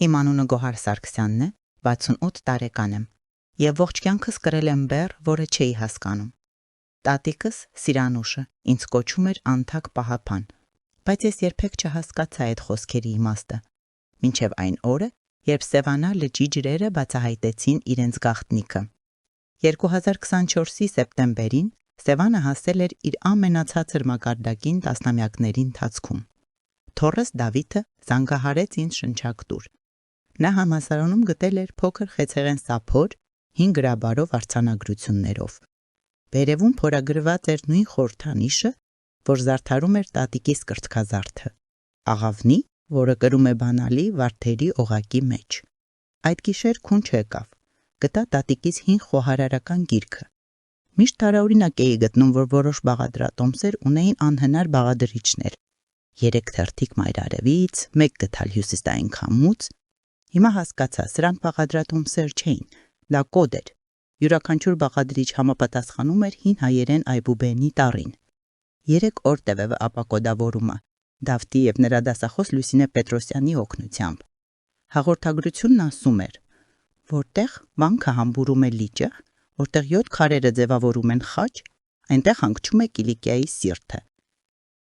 Իմ անունը Գոհար Սարգսյանն է, 68 տարեկան եմ, եւ ողջ կյանքս կրել եմ բեռ, որը չէի հասկանում։ Տատիկս Սիրանուշը ինձ կոչում էր Անթակ Պահապան, բայց ես երբեք չհասկացա այդ խոսքերի իմաստը, մինչև այն օրը, երբ Սևանա լճի ջրերը բացահայտեցին իրենց գաղտնիքը։ 2024-ի սեպտեմբերին Սևանը հասել էր իր ամենացածր մակարդակին տասնամյակների ընթացքում։ Թորս Դավիթը զանգահարեց ինձ շնչակտուր։ Նա համալսարանում գտել էր փոքր խեցեղեն սափոր 5 գրաբարով արձանագրություններով։ Վերևում փորագրված էր նույն խորհրդանիշը, որ զարդարում էր տատիկիս կրծքազարդը։ Աղավնի, որը կրում է բանալի վարդերի օղակի մեջ։ Այդ գիշեր քուն չեկավ։ Գտա տատիկիս 5 խոհարարական գիրքը։ Միշտ տարօրինակ էի գտնում, որ որոշ բաղադրատոմսեր ունեին անհնար բաղադրիչներ։ 3 թերթիկ մայրարևից, 1 գդալ հյուսիսային քամուց։ Հիմա հասկացա, սրանք բաղադրատոմսեր չէին, դա կոդ էր։ Յուրաքանչյուր բաղադրիչ համապատասխանում էր հին հայերեն այբուբենի տառին։ 3 օր տևավ ապակոդավորումը, Դավթի եւ նրա դասախոս Լուսինե Պետրոսյանի օգնությամբ։ Հաղորդագրությունն ասում էր, որտեղ վանքը համբուրում է լիճը, որտեղ 7 քարերը ձևավորում են խաչ, այնտեղ հանգչում է Կիլիկիայի սիրտը։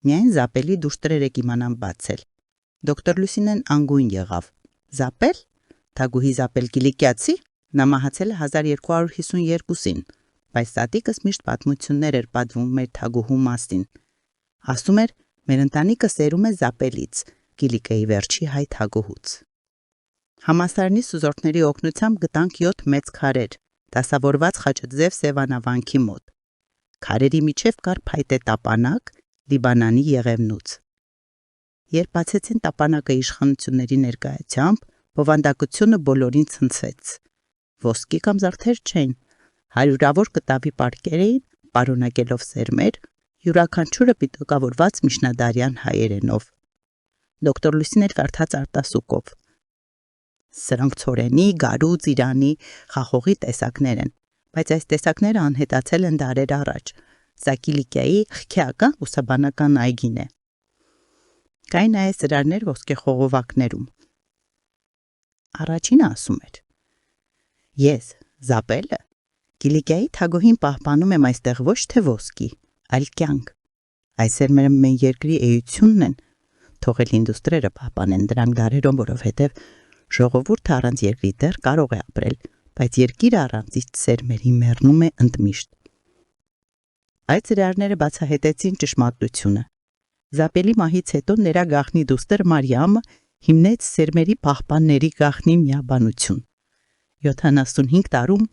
Միայն Զապելի դուշտրեր եք իմանան բացել։ Դոկտոր Լուսինեն անգույն եղավ։ Զապել? Թագուհի Զապել Կիլիկիացի? Նա մահացել է 1252-ին, բայց տատիկս միշտ պատմություններ էր պատվում մեր թագուհու մասին։ Ասում էր, մեր ընտանիքը սերում է Զապելից, Կիլիկիայի վերջի հայ թագուհուց։ Համալսարանի սուզորդների օգնությամբ գտանք 7 մեծ քարեր, դասավորված խաչաձև Սևանավանքի մոտ։ Քարերի միջև կար փայտե տապանակ Լիբանանի Եղևնուց։ Երբ բացեցին տապանակը իշխանությունների ներկայությամբ, բովանդակությունը բոլորին ցնցեց։ Ոսկի կամ զարդեր չէին, հարյուրավոր կտավի պարկեր էին, պարունակելով սերմեր, յուրաքանչյուրը պիտակավորված միջնադարյան հայերենով։ Դոկտոր Լուսինեն կարդաց արտասուկով։ Սրանք ցորենի, գարու, ծիրանի, խախողի տեսակներ են, բայց այս տեսակները անհետացել են դարեր առաջ։ Սա Կիլիկիայի խքեական ուսաբանական այգին է։ Կային այս ծրարներ ոսկե խողովակներում։ Առաջինը ասում էր. Ես, Զապելը, Կիլիկիայի թագուհին պահպանում եմ այստեղ ոչ թե ոսկի, այլ կյանք։ Այս սերմերը մեր երկրի էությունն են, թողել ինդուստրիերը պահպանեն դրանք դարերով, որովհետև ժողովուրդը առանց երկրի դեռ կարող է ապրել, բայց երկիրը առանց իր սերմերի մեռնում է ընդմիշտ։ Այդ ծրարները բացահայտեցին ճշմարտությունը։ Զապելի մահից հետո նրա գաղտնի դուստր Մարիամը հիմնեց սերմերի պահպանների գաղտնի միաբանություն։ 75 տարում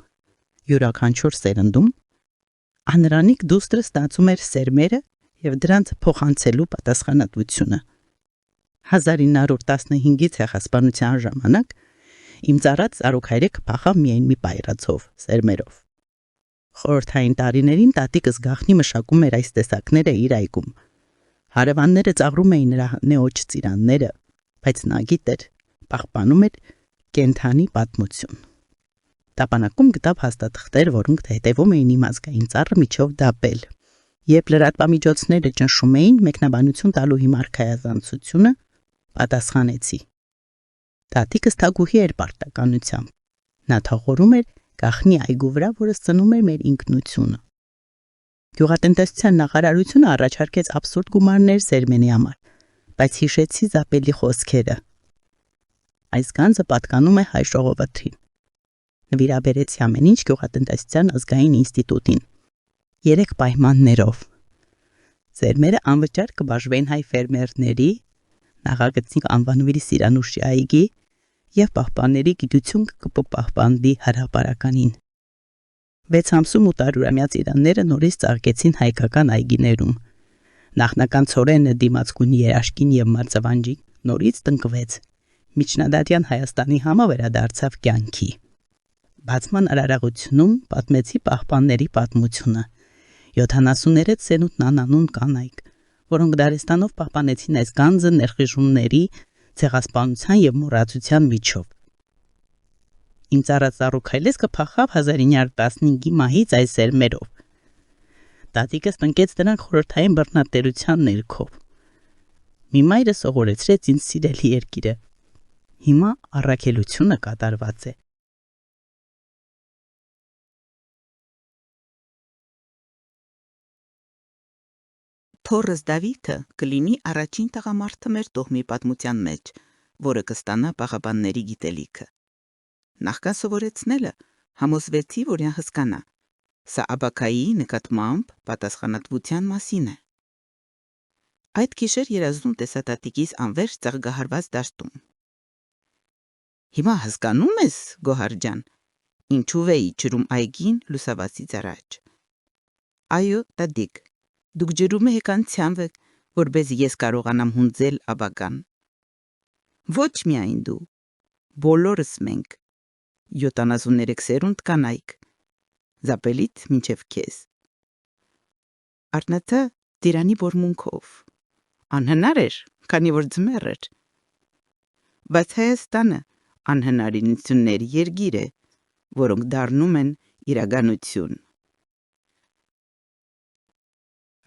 յուրաքանչյուր սերնդում անրանիկ դուստրը ստացում էր սերմերը եւ դրանց փոխանցելու պատասխանատվությունը։ 1915-ի ցեղասպանության ժամանակ իմ ծառած Արուք-հայրիկը փախավ միայն մի պայրացով սերմերով։ Խորհրդային տարիներին տատիկս գաղտնի մշակում էր այս տեսակները իր այգում։ Հարևանները ծաղրում էին նրա նեոջ ծիրանները, բայց նա գիտեր, պահպանում էր կենթանի պատմություն։ Տապանակում գտավ հաստատղթեր, որոնք հետևում էին իմ ազգային ծառը միջով Դապել։ Երբ լրատվամիջոցները ճնշում էին մեկնաբանություն տալու հիմար քայազանցությունը, պատասխանեցի։ Տատիկս թագուհի էր պարտականությամբ։ Նա թողորում էր գաղտնի այգու վրա, որը ծնում էր մեր ինքնությունը։ Գյուղատնտեսության նախարարությունը առաջարկեց абսուրդ գումարներ սերմենի համար, բայց հիշեցի Զապելի խոսքերը։ Այս գանձը պատկանում է հայ ժողովրդին։ Նվիրաբերեցի ամեն ինչ գյուղատնտեսության ազգային ինստիտուտին։ 3 պայմաններով։ Սերմերը անվճար կբաժվեն հայ ֆերմերների, նախագծիկ անվանվելի Սիրանուշի այգի եւ պահպանների գիտություն կպահպանվի հրապարականին։ 6 ամսում 800-ամյա ծիրանները նորից ծաղկեցին հայկական այգիներում։ Նախնական ցորենը դիմացկուն երաշկին եւ մարծավանջին նորից տնկվեց։ Միջնադարյան Հայաստանի համը վերադարձավ կյանքի։ Բացման արարողությունում պատմեցի պահպանների պատմությունը։ 73 սենուտնանանուն կանայք, որոնք Դարեստանով պահպանեցին այս գանձը ներխիժումների, ցեղասպանության եւ մոռացության միջով։ Իմ ծառած Արուք-հայրիկը փախավ 1915-ի մահից այս սերմերով։ Տատիկս տնկեց դրանք խորհրդային բռնատերության ներքո։ Մի մայրը սովորեցրեց ինձ սիրել երկիրը։ Հիմա առաքելությունը կատարված է։ Թորս Դավիթը կլինի առաջին տղամարդը մեր տոհմի պատմության մեջ, որը կստանա պաղաբանների գիտելիքը։ Նախքան սովորեցնելը համոզվեցի, որ յան հսկանա։ Սա Աբակայի նկատմամբ պատասխանատվության մասին է։ Այդ գիշեր երազում տեսա տատիկիս անվերջ ծաղկահարված դաշտում։ Հիմա հասկանում ես, Գոհար ջան, ինչու էի ջրում այգին լուսավացից առաջ։ Այո, տատիկ, դուք ջրում եք անցյալը, որպեսզի ես կարողանամ հունձել Աբական։ Ոչ միայն դու, բոլորս մենք, 73 սերունդ կանայք, զապելից մինչև քեզ։ Արտնացա Տիրանի բորմունքով։ Անհնար էր, քանի որ ձմեռ էր։ Բայց Հայաստանը անհնարինությունների երկիր է, որոնք դառնում են իրականություն։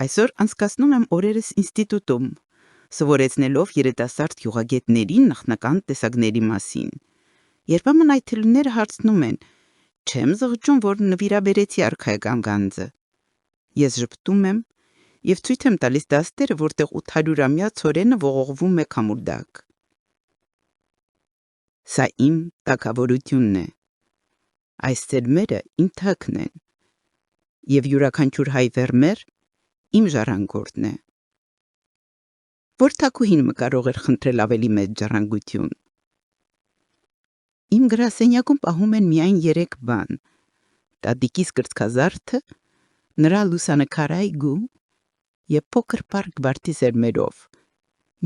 Այսօր անցկացնում եմ օրերս ինստիտուտում, սովորեցնելով երիտասարդ գյուղագետներին նախնական տեսակների մասին։ Երբեմն այդ թելունները հարցնում են, չեմ զղջում, որ նվիրաբերեցի արքայական գանձը։ Ես ժպտում եմ և ցույց եմ տալիս դաստերը, որտեղ 800-ամյա ցորենը ողողվում է քամուրդակ։ Սա իմ տակավորությունն է։ Այս ծերմերը իմ թաքն են, և յուրաքանչյուր հայ ֆերմեր իմ ժառանգորդն է։ Որ թաքուհին կարող էր խնդրել ավելի մեծ ժառանգություն։ Իմ գրասենյակում պահում են միայն 3 բան. տատիկիս կրծքազարդը, նրա լուսանկարայգու և փոքր պարկ վարդի սերմերով,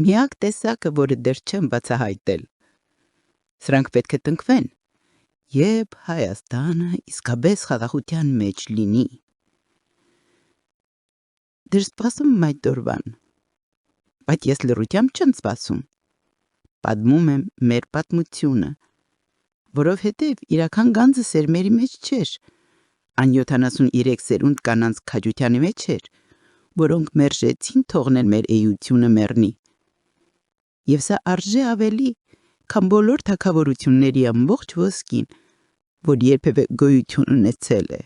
միակ տեսակը, որը դեռ չեմ բացահայտել։ Սրանք պետք է տնկվեն, երբ Հայաստանը իսկապես խաղաղության մեջ լինի։ Դեռ սպասում եմ այդ օրվան, բայց ես լռությամբ չեմ սպասում։ Պատմում եմ մեր պատմությունը, որովհետև իրական գանձը սերմերի մեջ չէր, այն 73 սերունդ կանանց քաջությանի մեջ էր, որոնք մերժեցին թողնել մեր էությունը մեռնի։ Եվ սա արժե ավելի, քան բոլոր թագավորությունների ամբողջ ոսկին, որ երբևէ գոյություն ունեցել է։